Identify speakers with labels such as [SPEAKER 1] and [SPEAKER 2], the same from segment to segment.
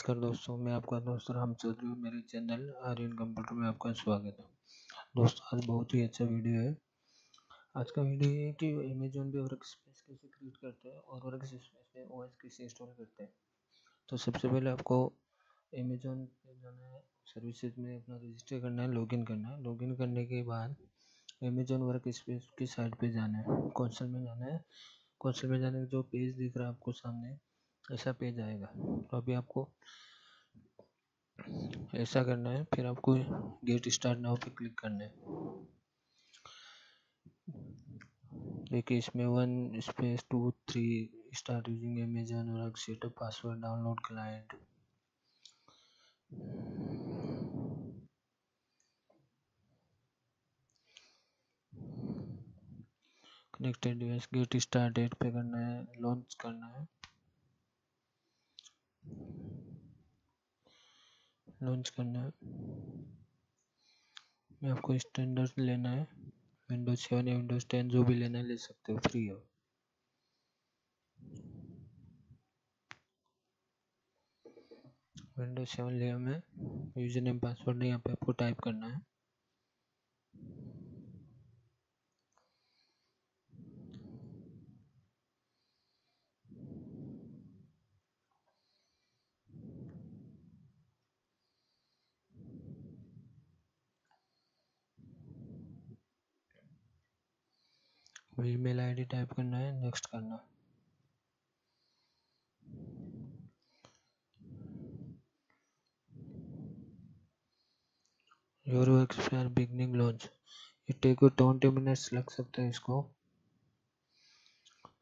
[SPEAKER 1] नमस्कार दोस्तों, मैं आपका दोस्त राम चौधरी हूँ। मेरे चैनल आर्यन कंप्यूटर में आपका स्वागत है। दोस्तों, आज बहुत ही अच्छा वीडियो है। आज का वीडियो है कि अमेजोन पे वर्कस्पेस कैसे क्रिएट करते हैं और वर्कस्पेस में ओएस कैसे इंस्टॉल करते हैं। तो सबसे पहले आपको अमेजोन पे जाना है, सर्विसेज में अपना रजिस्टर करना है, लॉगिन करना है। लॉगिन करने के बाद अमेजोन वर्कस्पेस की साइट पे जाना है, कंसोल में जाना है। कंसोल में जाने का जो पेज दिख रहा है आपको सामने, ऐसा पेज आएगा। तो अभी आपको ऐसा करना है, फिर आपको गेट स्टार्ट नाउ पे क्लिक करना है। देखिए इसमें 1 space 2 3 start using Amazon work setup password download client. Connected device get started पे करना है, लॉन्च करना है। लॉन्च करना है मैं आपको स्टैंडर्ड लेना है, विंडोज 7 या विंडोज 10 जो भी लेना है ले सकते हो, फ्री है। विंडोज 7 लिया मैं, यूजर नेम पासवर्ड यहाँ पे आपको टाइप करना है। ईमेल आईडी टाइप करना है, नेक्स्ट करना है। योर वर्कस्पेस बिगनिंग लॉन्च, ये टेक 20 मिनट्स लग सकते हैं इसको।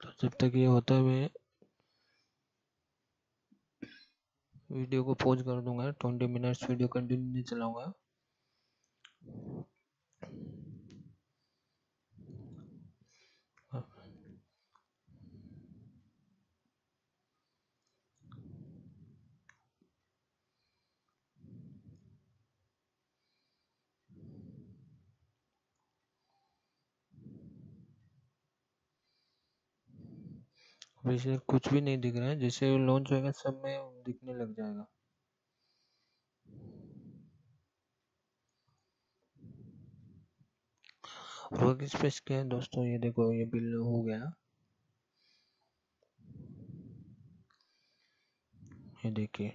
[SPEAKER 1] तो जब तक ये होता है मैं वीडियो को पॉज कर दूंगा। 20 मिनट्स वीडियो कंटिन्यू नहीं चलाऊंगा। वैसे कुछ भी नहीं दिख रहा है, जैसे लॉन्च होगा सब में दिखने लग जाएगा। वर्क स्पेस क्या है दोस्तों, ये देखो ये बिल हो गया। ये देखिए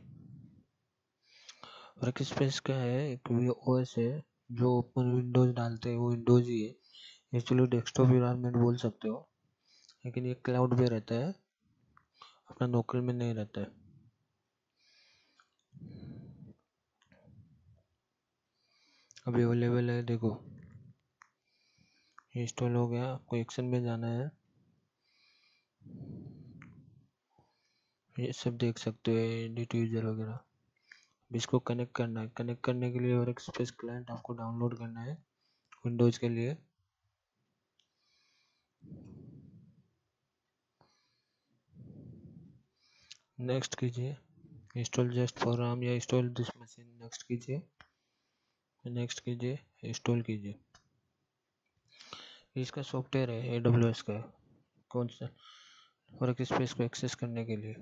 [SPEAKER 1] वर्क स्पेस क्या है, एक ओएस है जो ओपन विंडोज डालते हैं, वो विंडोज ही है। एक्चुअली डेस्कटॉप इन्वायरमेंट बोल सकते हो, लेकिन ये क्लाउड पे रहता है, अपना लोकल में नहीं रहता है। अभी अवेलेबल है, देखो इंस्टॉल हो गया। आपको एक्शन में जाना है, ये सब देख सकते हो, एडिट यूजर वगैरह। इसको कनेक्ट करना है। कनेक्ट करने के लिए वर्कस्पेस क्लाइंट आपको डाउनलोड करना है विंडोज के लिए। नेक्स्ट कीजिए, इंस्टॉल जस्ट फॉर राम या इंस्टॉल दिस मशीन, नेक्स्ट कीजिए। नेक्स्ट कीजिए, इंस्टॉल कीजिए। इसका सॉफ्टवेयर है, AWS का है। कौन सा? वर्क स्पेस को एक्सेस करने के लिए।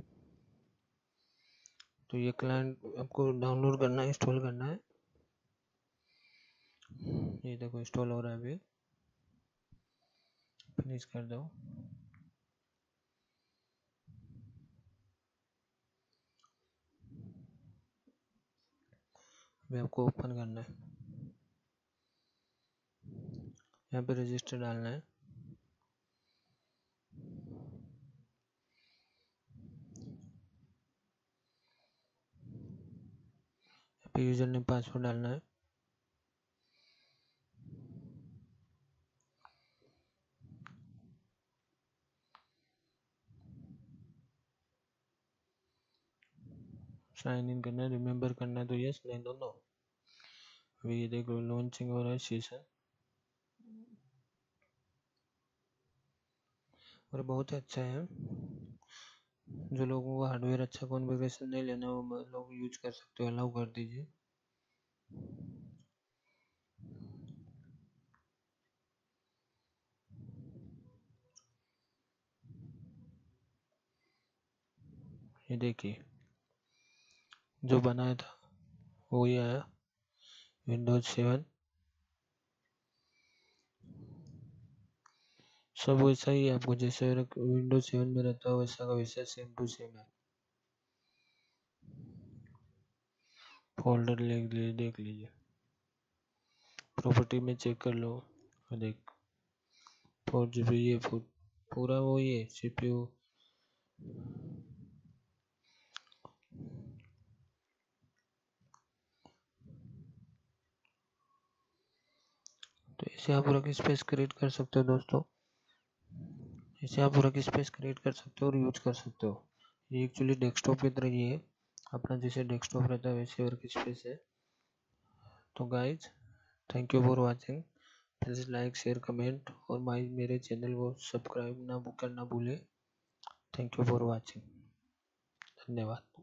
[SPEAKER 1] तो ये क्लाइंट आपको डाउनलोड करना है, इंस्टॉल करना है। ये देखो इंस्टॉल हो रहा है, अभी फिनिश कर दो। अभी आपको ओपन करना है, यहाँ पे रजिस्टर डालना है। यहाँ पे यूजर नेम पासवर्ड डालना है। साइन इन करना है, रिमेम्बर करना है तो यस, नहीं तो नो। अभी ये देखो लॉन्चिंग हो रहा है सेशन, और बहुत अच्छा है। जो लोगों को हार्डवेयर अच्छा कॉन्फ़िगरेशन नहीं लेना, वो लोग यूज कर सकते हो, अलाउ कर दीजिए। ये देखिए जो बनाया था वही आया, विंडोज 7। सब वैसा ही है, आपको जैसे विंडोज 7 में रहता है वैसा का वैसा सेम टू सेम है। फोल्डर देख लीजिए, प्रॉपर्टी में चेक कर लो, देख 4 GB ये पूरा वही है। CPU तो इसे आप वर्क स्पेस क्रिएट कर सकते हो दोस्तों, इसे आप वर्क स्पेस क्रिएट कर सकते हो और यूज कर सकते हो। ये एक्चुअली डेस्कटॉप की तरह ही है, अपना जैसे डेस्कटॉप रहता है वैसे वर्क स्पेस है। तो guys, thank you for watching. Please like, share, comment और मेरे चैनल को सब्सक्राइब करना भूलें। Thank you for watching. धन्यवाद।